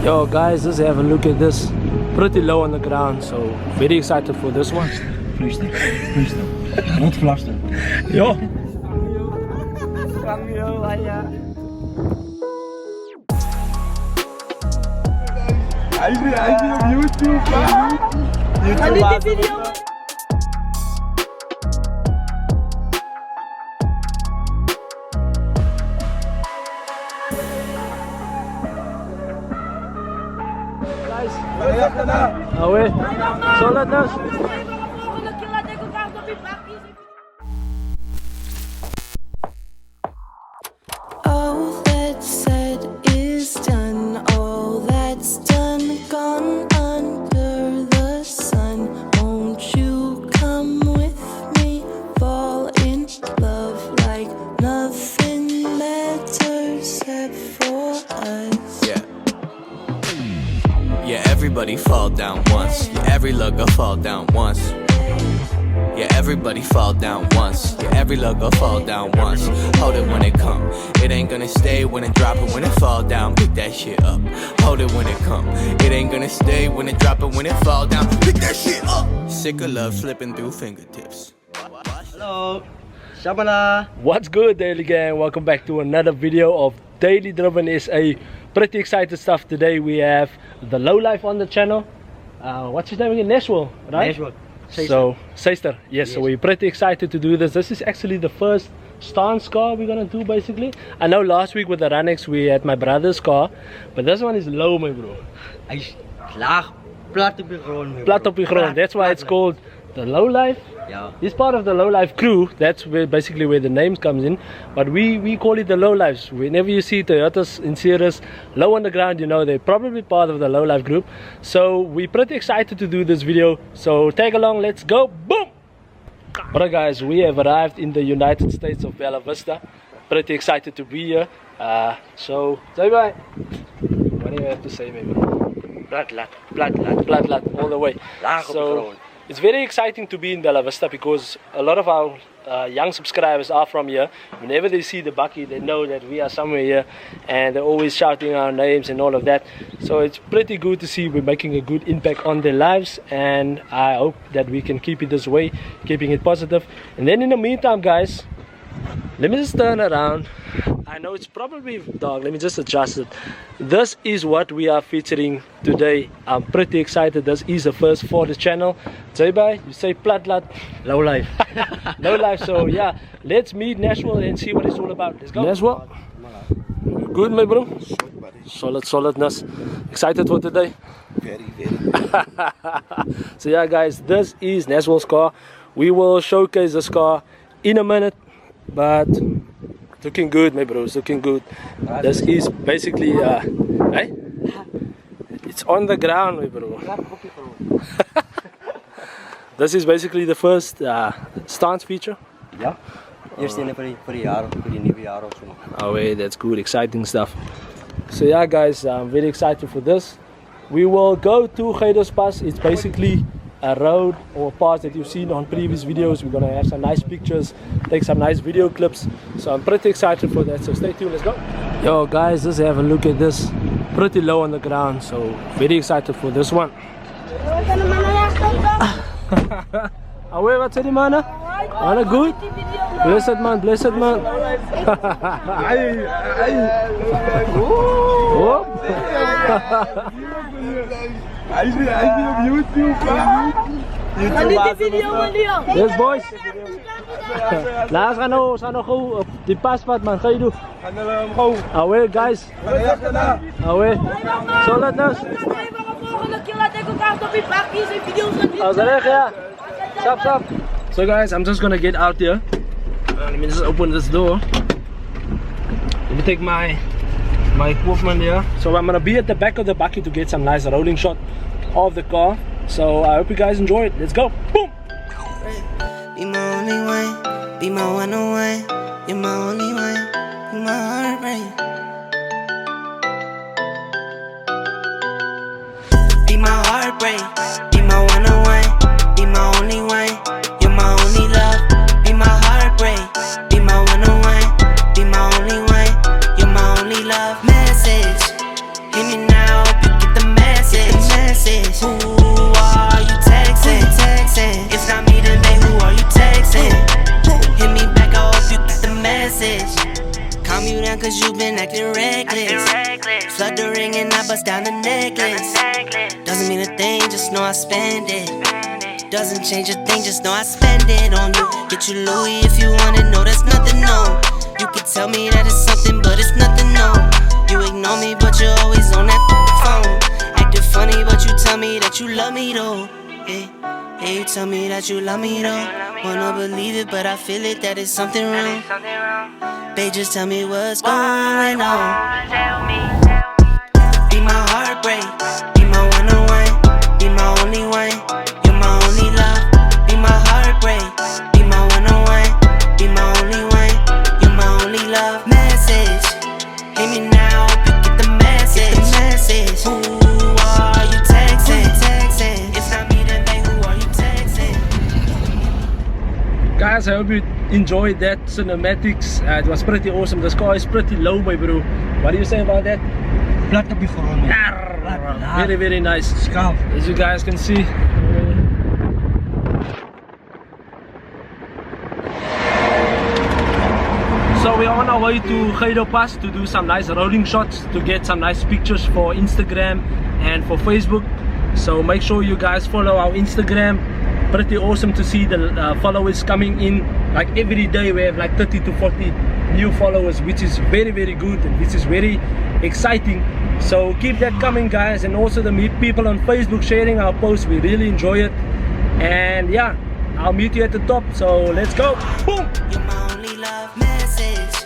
Yo guys, just have a look at this. Pretty low on the ground, so very excited for this one. Rustig. Not vlasten. Yo. Hij is op YouTube. Ah ouais. Solid Nash. All that's said is done. All that's done, gone under the sun. Won't you come with me? Fall in love like nothing matters except for us. Yeah, everybody fall down once. Yeah, every lugger fall down once. Yeah, everybody fall down once. Yeah, every lugger fall down once. Hold it when it come. It ain't gonna stay when it drop it. When it fall down, pick that shit up. Hold it when it come. It ain't gonna stay when it drop it. When it fall down, pick that shit up. Sick of love slipping through fingertips. Hallo. Shabala. What's good, Daily Gang? Welcome back to another video of Daily Driven SA. Pretty excited stuff today. We have the lowlife on the channel. What's his name again? Nashwill, right? Nashwill. So, Seister. Yes, so we're pretty excited to do this. This is actually the first stance car we're gonna do basically. I know last week with the Runnex we had my brother's car, but this one is low, my bro. Hij is laag, plat op je grond. Plat op je grond. That's why it's called the lowlife. Ja. He's part of the lowlife crew. That's where basically where the name comes in. But we call it the lowlifes. Whenever you see Toyotas in series low on the ground, you know they're probably part of the lowlife group. So we're pretty excited to do this video. So tag along, let's go. Boom! Alright guys, we have arrived in the United States of Bella Vista. Pretty excited to be here. So say bye. What do you have to say, maybe? Plat, all the way. So it's very exciting to be in Bella Vista because a lot of our young subscribers are from here. Whenever they see the bakkie, they know that we are somewhere here, and they're always shouting our names and all of that. So it's pretty good to see we're making a good impact on their lives, and I hope that we can keep it this way, keeping it positive. And then in the meantime, guys, let me just turn around. I know it's probably dark, let me just adjust it. This is what we are featuring today. I'm pretty excited. This is the first for the channel. Say bye, you say plat. Low life. Low life. So yeah, let's meet Nashwill and see what it's all about. Let's go. Nashwill. Good, my bro? Solidness. Excited for today? Very. So yeah guys, this is Nashwill's car. We will showcase this car in a minute, but looking good, my bro, it's looking good. This is basically hey? It's on the ground, my bro. This is basically the first stance feature. Ja. Eerste ene voor die jaar, voor die nieuwe jaar of zo. Oh wait, that's good, exciting stuff. So yeah guys, I'm very excited for this. We will go to Heidelberg. It's basically a road or path that you've seen on previous videos. We're gonna have some nice pictures, take some nice video clips. So I'm pretty excited for that. So stay tuned, let's go. Yo guys, just have a look at this. Pretty low on the ground, so very excited for this one. Away, what's it, man? Mana good? Blessed man. Oh. Hij is op YouTube. Yes boys. Laat gaan nou goed op die paspoort man, ga je doen. Away guys. Away. Solid Nash. Stop. So guys, I'm just gonna get out here. Let me just open this door. Let me take my equipment here. So I'm gonna be at the back of the bakkie to get some nice rolling shot of the car. So I hope you guys enjoy it. Let's go. Boom. Be my only way, be my one away. You're my only way, you're my heartbreak. Be my heartbreak, be my one away. Be my only way, you're my only love. Be my heartbreak, be my one away. Be my only way, you're my only love. Message, hit me now, message? Who are you texting? It's not me, then babe, who are you texting? Hit me back, I hope you get the message. Calm you down cause you been acting reckless. Flood the ring and I bust down the necklace. Doesn't mean a thing, just know I spend it. Doesn't change a thing, just know I spend it on you. Get you Louis if you want it, no, that's nothing, no. You can tell me that it's something, but it's nothing, no. You ignore me, but you're always on that phone. Acting funny, but you tell me that you love me, though. Yeah, you tell me that you love me, though. Wanna believe it, but I feel it, that it's something wrong. Babe, just tell me what's going on. Be my heartbreak, be my one-on-one, be my only one. You're my only love. Be my heartbreak, be my one-on-one, be my only one. You're my only love. Message, hit me now, hope you get the message. Who are you texting? It's not me, then babe, who are you texting? Guys, I hope you enjoyed that cinematics. It was pretty awesome. The sky is pretty low, my bro. What do you say about that? Plat op die grond. Very, very nice. Skaal. As you guys can see. So we are on our way to Heidelberg to do some nice rolling shots, to get some nice pictures for Instagram and for Facebook. So make sure you guys follow our Instagram. Pretty awesome to see the followers coming in. Like every day we have like 30 to 40 new followers, which is very, very good, and this is very exciting. So keep that coming, guys, and also the people on Facebook sharing our posts. We really enjoy it. And yeah, I'll meet you at the top, so let's go. Boom. You're my only love. Message,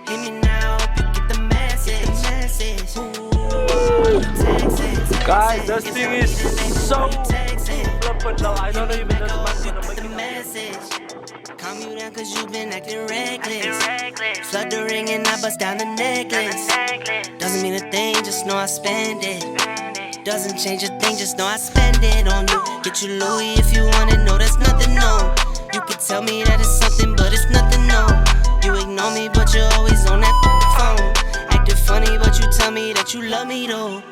hit me now, hope you get the message. Guys, this thing is so flippin' low. I don't know even this much gonna make it. Calm you down cause you been acting reckless. Flood the ring and I bust down the necklace. Doesn't mean a thing, just know I spend it. Doesn't change a thing, just know I spend it on you. Get you Louis if you want it, no, that's nothing, no. You can tell me that it's something, but it's nothing, no. You ignore me, but you're always on that phone. Acting funny, but you tell me that you love me, though.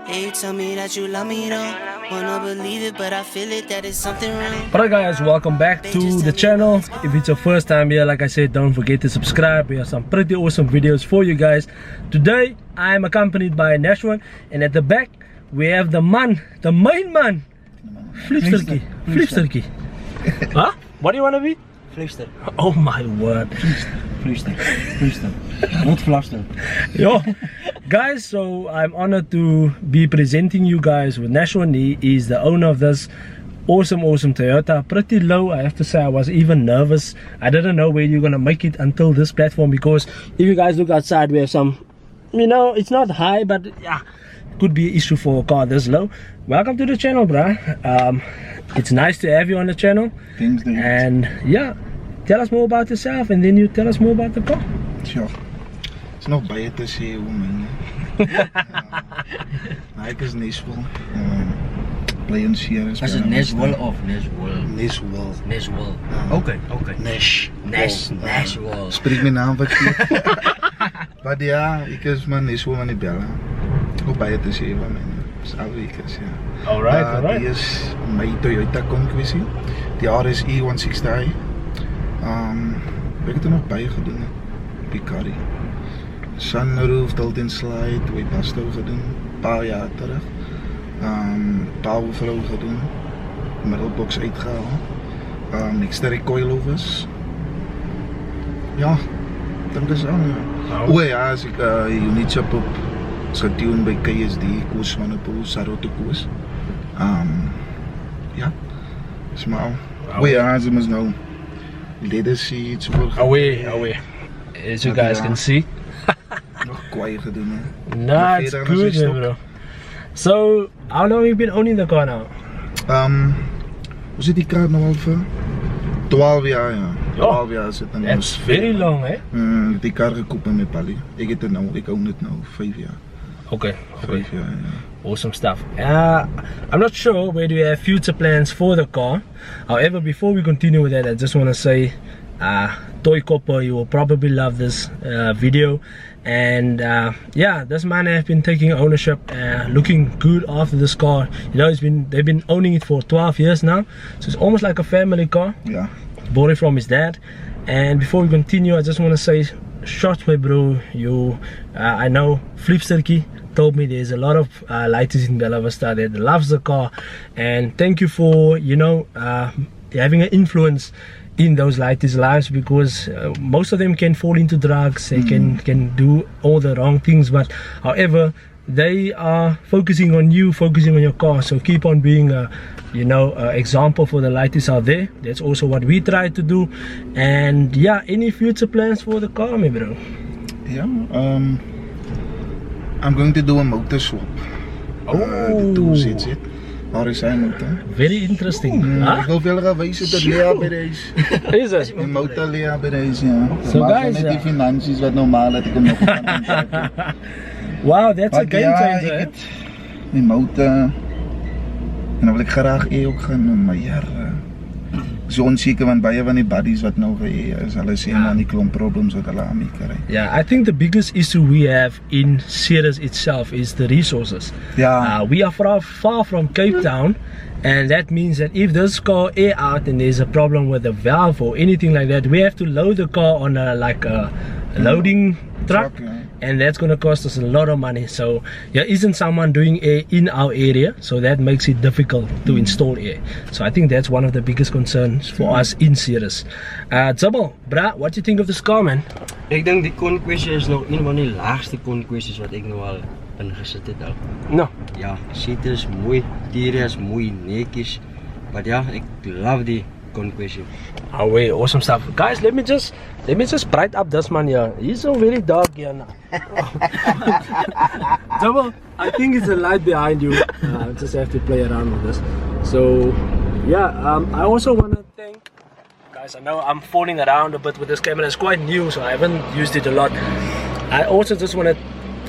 Yeah, you tell me that you love me, though. Wanna believe it, but I feel it, that it's something wrong. Alright guys, welcome back to the channel. If it's your first time here, like I said, don't forget to subscribe. We have some pretty awesome videos for you guys. Today I am accompanied by Nashwill, and at the back we have the man, the main man, Flipsterkie. Huh? What do you want to be? Flipster. Oh my word. Flipster. Not Flaster. Yo, guys, so I'm honored to be presenting you guys with Nashwill. He is the owner of this awesome Toyota. Pretty low, I have to say. I was even nervous. I didn't know where you're gonna make it until this platform, because if you guys look outside, we have some, you know, it's not high, but yeah, could be an issue for a car this low. Welcome to the channel, bruh. It's nice to have you on the channel. Thanks, David. And yeah, tell us more about yourself, and then you tell us more about the car. Sure. Is nog baie te sê hoe my. Ek is Nashwill. Bly in Sierra. Is it Nashwill of Nashwill? Nashwill. Okay. Nashwill. Spreek my naam verkeerd. Maar ja, ek is maar Nashwill van die Bella. Ook baie te sê van my. Sal ek is, ja. Alright. Die is my Toyota Conquest. Die RSI 160i. Ek het er nog baie gedoen. Picari. Sunroof, tilt-in slide, Vista gedoen, paar jaar terug. Powerflow gedoen, middelbox uitgehaal. Extra coilovers. Ja, dink dis al. O ja, as ek unit chop op getune by KSD, koers van 'n pool, Saroto koers. Ja. Dis maar. O ja, as mens nou leather seats voor. Away. As you guys can see. Nog kwaai gedoen, hè? Nah, it's good, bro. So, how long have you been owning the car now? Hoe zit die kar nou al voor? 12 jaar, ja. 12 jaar zit er nou. That's very long, hè? Die kar gekocht met Pali. Ik own het nou 5 jaar. Okay. 5 jaar, ja. Awesome stuff. I'm not sure where do you have future plans for the car. However, before we continue with that, I just want to say, Toy Copper, you will probably love this video. And yeah, this man have been taking ownership, looking good after this car. You know, they've been owning it for 12 years now, so it's almost like a family car. Yeah. Bought it from his dad. And before we continue, I just want to say, shots, my bro. I know Flipsterky told me there's a lot of lighters in Bella Vista that loves the car, and thank you for, you know, having an influence in those lighters' lives, because most of them can fall into drugs, they can do all the wrong things, but however they are focusing on you, focusing on your car. So keep on being a, you know, example for the lighters out there. That's also what we try to do. And yeah, any future plans for the car, my bro? Yeah, I'm going to do a motor swap. The 2ZZ RSI motor. Very interesting. Ik wil veel gaan wijzen dat Lea bij de is. Is het? Die motor Lea bij de is, ja. So maar guys, net die financiën wat normaal dat ik hem nog kan. Wow, that's a game changer. Ik het die motor. En dan wil ik graag ook gaan, maar ja. So onzeker, want baie van die buddies wat nou vir is, hulle sê maar nie klomp problems wat hulle aan mee kry. Yeah, I think the biggest issue we have in Ceres itself is the resources. Yeah. We are far from Cape Town, and that means that if this car air out and there's a problem with the valve or anything like that, we have to load the car on a loading truck, and that's going to cost us a lot of money. So there isn't someone doing air in our area, so that makes it difficult to install air. So I think that's one of the biggest concerns for us in Ceres. Zabal, bra, what do you think of this car, man? Ek dink die Conquest is nog een van die laagste Conquests wat ek nou al ingesit het al. No. Ja, seat is mooi, interior is mooi, netjies. But ja, ek love die Conquest. Oh wait, awesome stuff. Guys, let me just bright up this man here. He's so very dark here now. Zabal, I think it's a light behind you. Just have to play around with this. So yeah, I also want to thank guys. I know I'm falling around a bit with this camera. It's quite new, so I haven't used it a lot. I also just want to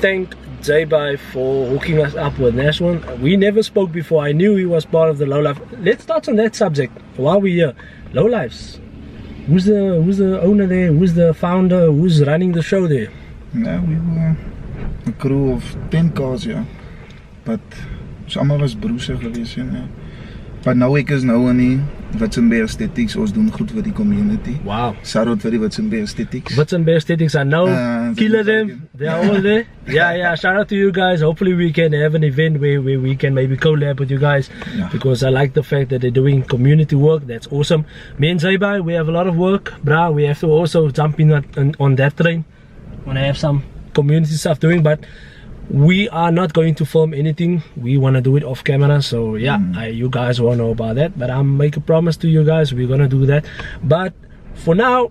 thank J-By for hooking us up with Nashwill. We never spoke before. I knew he was part of the Lowlife. Let's touch on that subject while we're here. Lowlifes. Who's the owner there? Who's the founder? Who's running the show there? Yeah, we were a crew of 10 cars, yeah. But ons almal was broers geweest, ja. But nou ek is nou in die Witzenberg Aesthetics, ons doen goed vir die community. Wow. Shout out vir die Witzenberg Aesthetics. Witzenberg Aesthetics, I know. Killer them. They are all there. Yeah. Shout out to you guys. Hopefully we can have an event where we can maybe collab with you guys. Yeah. Because I like the fact that they're doing community work. That's awesome. Me and Zaybai, we have a lot of work. Brah, we have to also jump in on that train. Want to have some community stuff doing, but we are not going to film anything. We want to do it off camera, so yeah, you guys won't know about that, but I'll make a promise to you guys, we're gonna do that. But for now,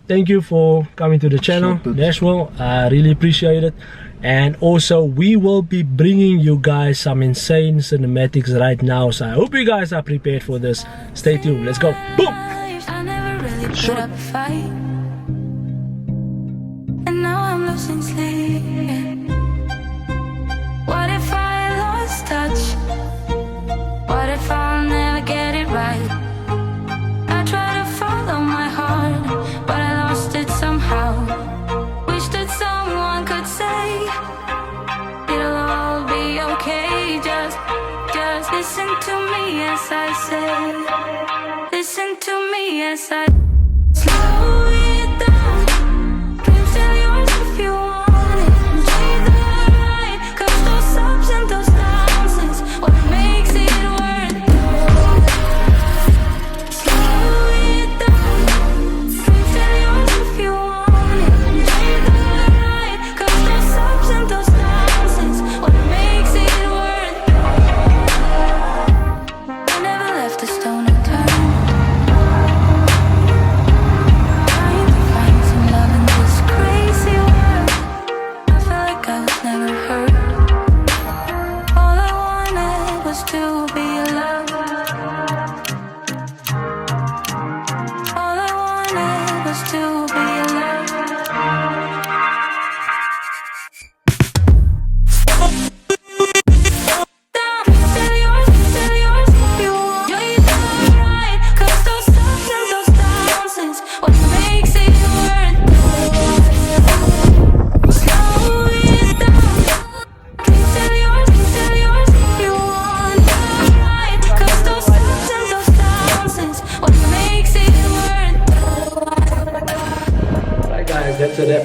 thank you for coming to the channel, Nashwill. I really appreciate it. And also we will be bringing you guys some insane cinematics right now, so I hope you guys are prepared for this. Stay tuned, let's go. Boom. Sure. And now I'm losing sleep. What if I lost touch? What if I'll never get it right? I try to follow my heart, but I lost it somehow. Wish that someone could say it'll all be okay. Just listen to me as I say. Listen to me as I slow it down. Dreams still yours if you want it. Treat the right, 'cause those ups and those downs is what makes it worth it. Slow it down. Dreams still yours if you want it. Treat the right, 'cause those ups and those downs is what makes it worth it. I never left a stone unturned.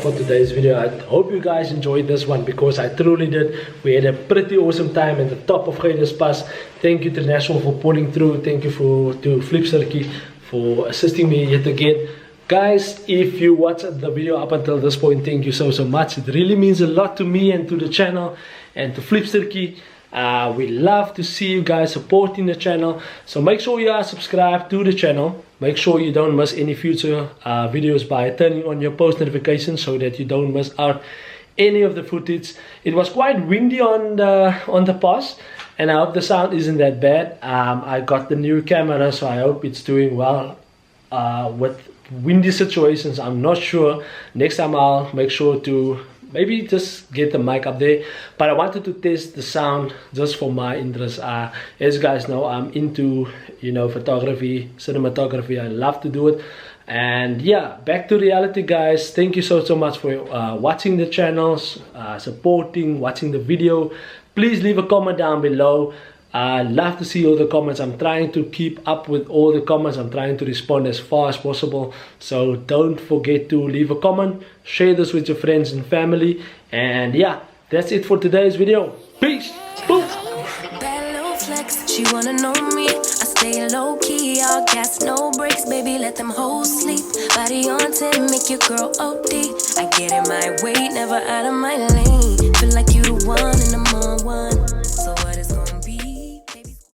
for today's video. I hope you guys enjoyed this one, because I truly did. We had a pretty awesome time at the top of Heidelberg. Thank you to Nashwill for pulling through. Thank you to Flipsterkie for assisting me yet again. Guys, if you watched the video up until this point, thank you so much. It really means a lot to me and to the channel and to Flipsterkie. We love to see you guys supporting the channel, so make sure you are subscribed to the channel. Make sure you don't miss any future videos by turning on your post notifications, so that you don't miss out any of the footage. It was quite windy on the pass, and I hope the sound isn't that bad. I got the new camera, so I hope it's doing well with windy situations. I'm not sure. Next time I'll make sure to maybe just get the mic up there, but I wanted to test the sound just for my interest. As you guys know, I'm into, you know, photography, cinematography. I love to do it. And yeah, back to reality, guys. Thank you so much for watching the channels, supporting, watching the video. Please leave a comment down below. I love to see all the comments. I'm trying to keep up with all the comments. I'm trying to respond as far as possible. So don't forget to leave a comment, share this with your friends and family. And yeah, that's it for today's video. Peace. Boom. Bad little flex, she wanna know me. I stay low key, all gas, no brakes, baby, let them hoes sleep. Body on 10, make your girl OD. I get in my way, never out of my lane. Feel like you the one and I'm on one.